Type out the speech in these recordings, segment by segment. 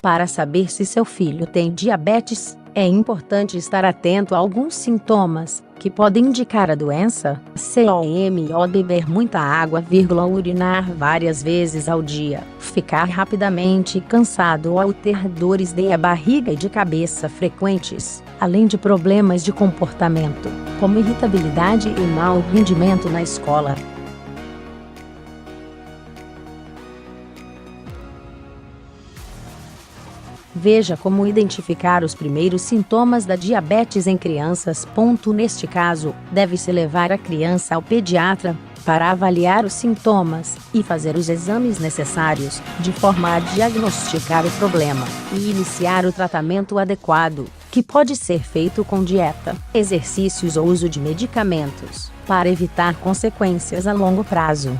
Para saber se seu filho tem diabetes, é importante estar atento a alguns sintomas que podem indicar a doença, como beber muita água, urinar várias vezes ao dia, ficar rapidamente cansado ou ter dores de barriga e de cabeça frequentes, além de problemas de comportamento, como irritabilidade e mau rendimento na escola. Veja como identificar os primeiros sintomas da diabetes em crianças. Neste caso, deve-se levar a criança ao pediatra para avaliar os sintomas e fazer os exames necessários, de forma a diagnosticar o problema e iniciar o tratamento adequado, que pode ser feito com dieta, exercícios ou uso de medicamentos, para evitar consequências a longo prazo.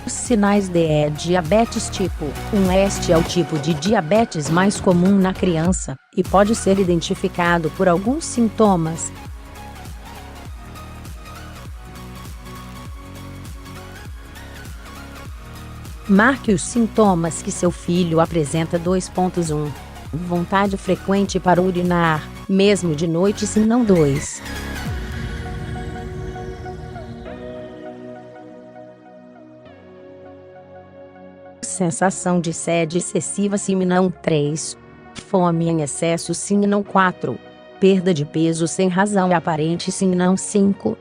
Os sinais de diabetes tipo 1. Este é o tipo de diabetes mais comum na criança, e pode ser identificado por alguns sintomas. Marque os sintomas que seu filho apresenta. 2.1. Vontade frequente para urinar, mesmo de noite. Se não. 2. Sensação de sede excessiva. Se não. 3. Fome em excesso. Se não. 4. Perda de peso sem razão aparente. Se não. 5.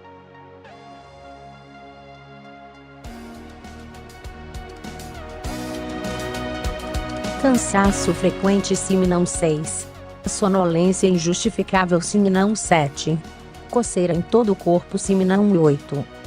Cansaço frequente. Se não. 6. Sonolência injustificável. Se não. 7. Coceira em todo o corpo. Se não. 8.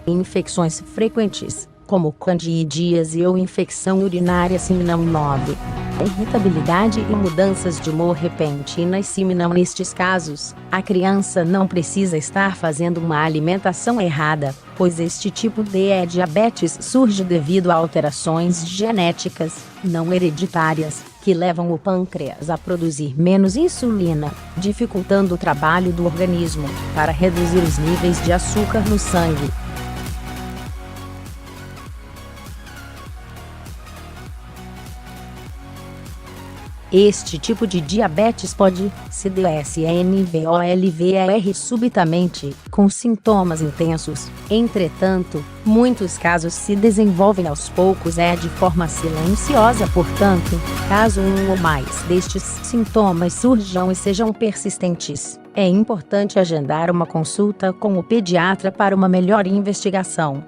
Infecções frequentes, como candidíase ou infecção urinária. Se não. 9. Irritabilidade e mudanças de humor repentinas. Se não. Nestes casos, a criança não precisa estar fazendo uma alimentação errada, pois este tipo de diabetes surge devido a alterações genéticas, não hereditárias, que levam o pâncreas a produzir menos insulina, dificultando o trabalho do organismo para reduzir os níveis de açúcar no sangue. Este tipo de diabetes pode se desenvolver subitamente, com sintomas intensos. Entretanto, muitos casos se desenvolvem aos poucos de forma silenciosa. Portanto, caso um ou mais destes sintomas surjam e sejam persistentes, é importante agendar uma consulta com o pediatra para uma melhor investigação.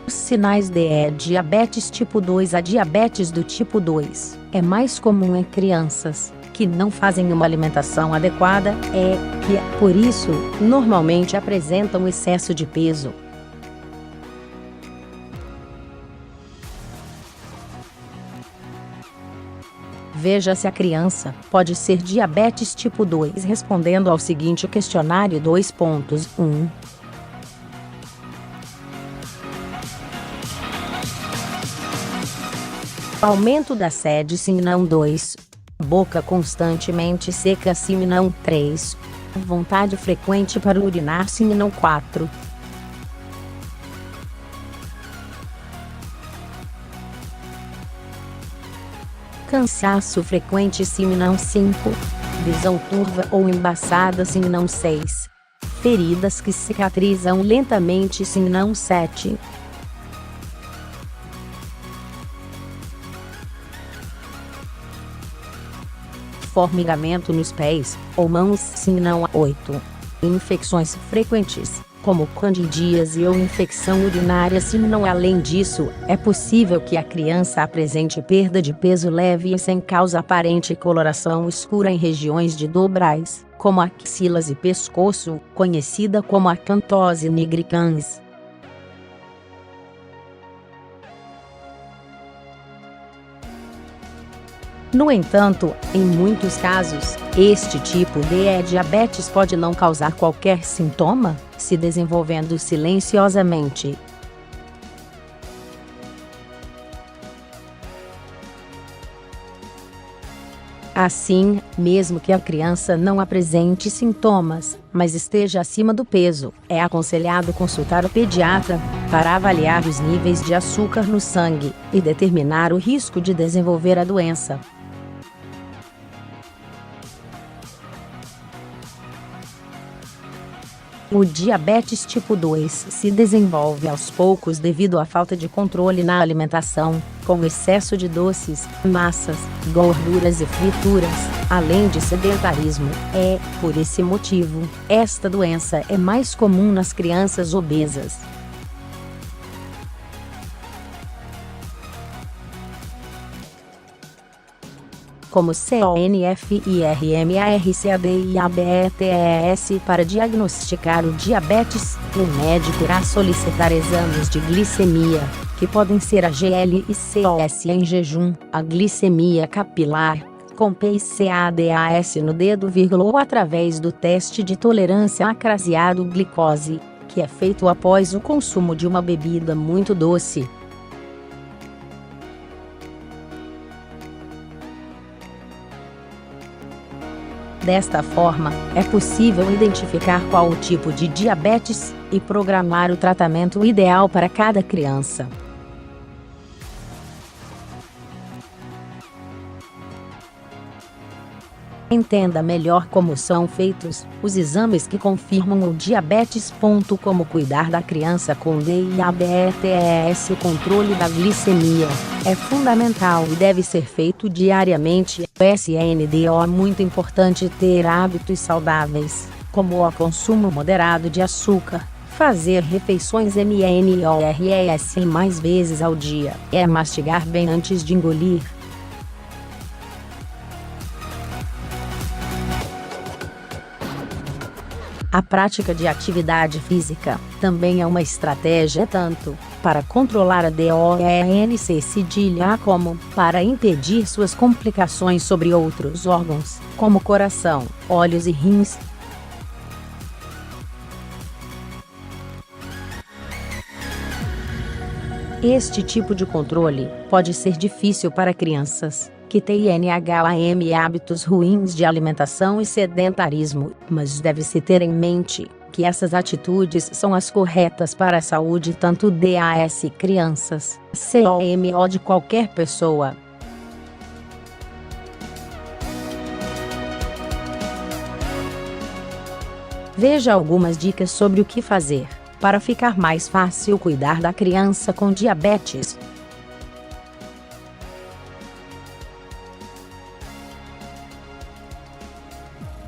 Os sinais de diabetes tipo 2. A diabetes do tipo 2 é mais comum em crianças que não fazem uma alimentação adequada por isso, normalmente apresentam excesso de peso. Veja se a criança pode ser diabetes tipo 2 respondendo ao seguinte questionário. 2.1. Aumento da sede. Se não. 2. Boca constantemente seca. Se não. 3. Vontade frequente para urinar. Se não. 4. Cansaço frequente. Se não. 5. Visão turva ou embaçada. Se não. 6. Feridas que cicatrizam lentamente. Se não. 7. Formigamento nos pés ou mãos. Se não. 8. Infecções frequentes, como candidíase ou infecção urinária. Se não. Além disso, é possível que a criança apresente perda de peso leve e sem causa aparente, coloração escura em regiões de dobrais, como axilas e pescoço, conhecida como acantose nigricans. No entanto, em muitos casos, este tipo de diabetes pode não causar qualquer sintoma, se desenvolvendo silenciosamente. Assim, mesmo que a criança não apresente sintomas, mas esteja acima do peso, é aconselhado consultar o pediatra para avaliar os níveis de açúcar no sangue e determinar o risco de desenvolver a doença. O diabetes tipo 2 se desenvolve aos poucos devido à falta de controle na alimentação, com excesso de doces, massas, gorduras e frituras, além de sedentarismo. Por esse motivo, esta doença é mais comum nas crianças obesas. Como CONF, IRMARCAD e ABETES para diagnosticar o diabetes, o médico irá solicitar exames de glicemia, que podem ser a GLICOS em jejum, a glicemia capilar, com PICADAS no dedo, ou através do teste de tolerância a craseado glicose, que é feito após o consumo de uma bebida muito doce. Desta forma, é possível identificar qual o tipo de diabetes e programar o tratamento ideal para cada criança. Entenda melhor como são feitos os exames que confirmam o diabetes. Como cuidar da criança com diabetes. O controle da glicemia é fundamental e deve ser feito diariamente. É muito importante ter hábitos saudáveis, como o consumo moderado de açúcar, fazer refeições menores mais vezes ao dia, mastigar bem antes de engolir. A prática de atividade física também é uma estratégia tanto para controlar a doença como para impedir suas complicações sobre outros órgãos, como coração, olhos e rins. Este tipo de controle pode ser difícil para crianças que têm hábitos ruins de alimentação e sedentarismo, mas deve-se ter em mente que essas atitudes são as corretas para a saúde tanto das crianças, como de qualquer pessoa. Veja algumas dicas sobre o que fazer para ficar mais fácil cuidar da criança com diabetes.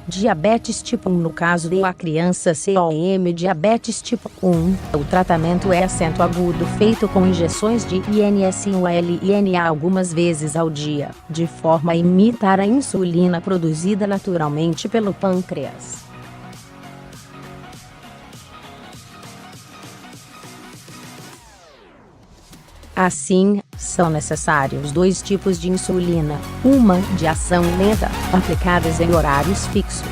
Diabetes tipo 1. No caso da criança com diabetes tipo 1, o tratamento é acento agudo feito com injeções de insulina algumas vezes ao dia, de forma a imitar a insulina produzida naturalmente pelo pâncreas. Assim, são necessários dois tipos de insulina, uma de ação lenta, aplicadas em horários fixos,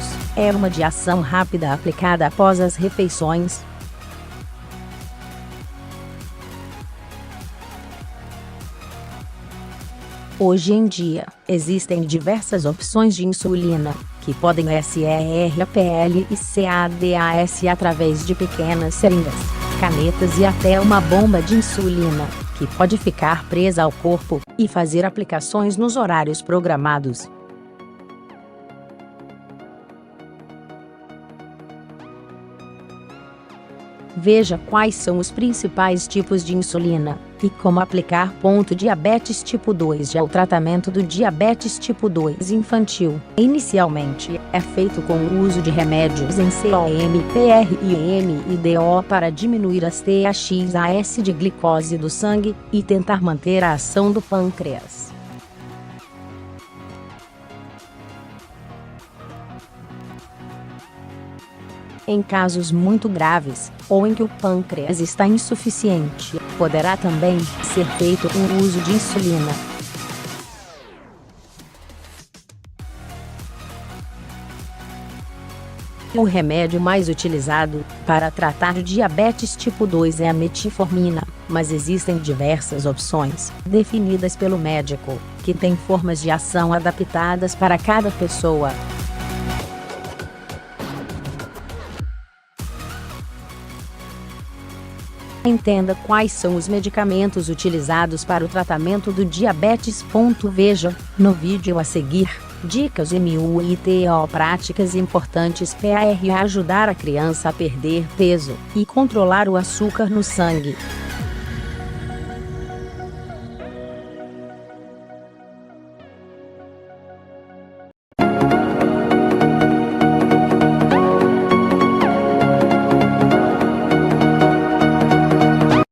uma de ação rápida aplicada após as refeições. Hoje em dia, existem diversas opções de insulina, que podem ser aplicadas através de pequenas seringas, canetas e até uma bomba de insulina, que pode ficar presa ao corpo e fazer aplicações nos horários programados. Veja quais são os principais tipos de insulina e como aplicar. Diabetes tipo 2. O tratamento do diabetes tipo 2 infantil, inicialmente, é feito com o uso de remédios em COMPRIM e DO para diminuir as taxas de glicose do sangue e tentar manter a ação do pâncreas. Em casos muito graves, ou em que o pâncreas está insuficiente, poderá também ser feito o uso de insulina. O remédio mais utilizado para tratar o diabetes tipo 2 é a metformina, mas existem diversas opções, definidas pelo médico, que têm formas de ação adaptadas para cada pessoa. Entenda quais são os medicamentos utilizados para o tratamento do diabetes. Veja, no vídeo a seguir, dicas MUITO práticas importantes para ajudar a criança a perder peso e controlar o açúcar no sangue.